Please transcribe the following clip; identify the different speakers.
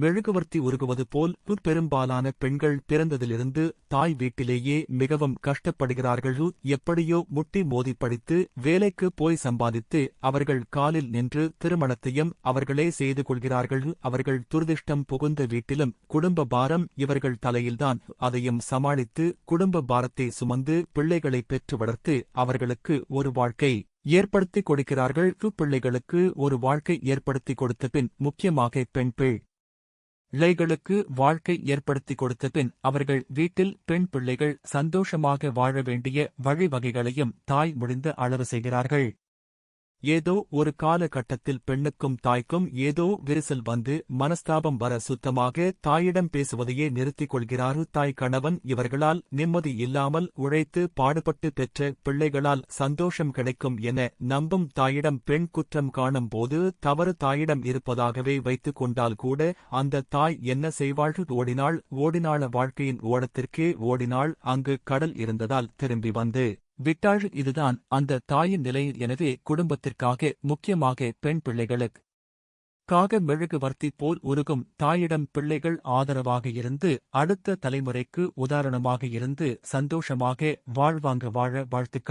Speaker 1: மெழுகுவர்த்தி உருகுவது போல் பெரும்பாலான பெண்கள் பிறந்ததிலிருந்து தாய் வீட்டிலேயே மிகவும் கஷ்டப்படுகிறார்கள். எப்படியோ முட்டி மோதி படித்து வேலைக்கு போய் சம்பாதித்து அவர்கள் காலில் நின்று திருமணத்தையும் அவர்களே செய்து கொள்கிறார்கள். அவர்கள் துரதிர்ஷ்டம் புகுந்த வீட்டிலும் குடும்ப பாரம் இவர்கள் தலையில்தான். அதையும் சமாளித்து குடும்ப பாரத்தை சுமந்து பிள்ளைகளை பெற்று வளர்த்து அவர்களுக்கு ஒரு வாழ்க்கை ஏற்படுத்திக் கொடுக்கிறார்கள். பிள்ளைகளுக்கு ஒரு வாழ்க்கை ஏற்படுத்திக் கொடுத்த பின், முக்கியமாக பெண் பிள்ளைகளுக்கு வாழ்க்கை ஏற்படுத்திக் கொடுத்த பின் அவர்கள் வீட்டில் பெண் பிள்ளைகள் சந்தோஷமாக வாழ வேண்டிய வழிவகைகளையும் தாய் முடிந்த அளவு செய்கிறார்கள். ஏதோ ஒரு காலகட்டத்தில் பெண்ணுக்கும் தாய்க்கும் ஏதோ விரிசல் வந்து மனஸ்தாபம் வர சுத்தமாக தாயிடம் பேசுவதையே நிறுத்திக் கொள்கிறார் தாய். கணவன் இவர்களால் நிம்மதி இல்லாமல் உழைத்து பாடுபட்டு பெற்ற பிள்ளைகளால் சந்தோஷம் கிடைக்கும் என நம்பும் தாயிடம் பெண் குற்றம் காணும் போது தவறு தாயிடம் இருப்பதாகவே வைத்துக் கொண்டால் கூட அந்த தாய் என்ன செய்வாள்? ஓடினாள் வாழ்க்கையின் ஓடத்திற்கே ஓடினாள். அங்கு கடல் இருந்ததால் திரும்பி வந்து விட்டாள். இதுதான் அந்த தாயின் நிலை. எனவே குடும்பத்திற்காக, முக்கியமாக பெண் பிள்ளைகளுக்காக மெழுகுவர்த்தி போல் உருகும் தாயிடம் பிள்ளைகள் ஆதரவாக இருந்து அடுத்த தலைமுறைக்கு உதாரணமாக இருந்து சந்தோஷமாக வாழ்வாங்க வாழ வாழ்த்துக்கள்.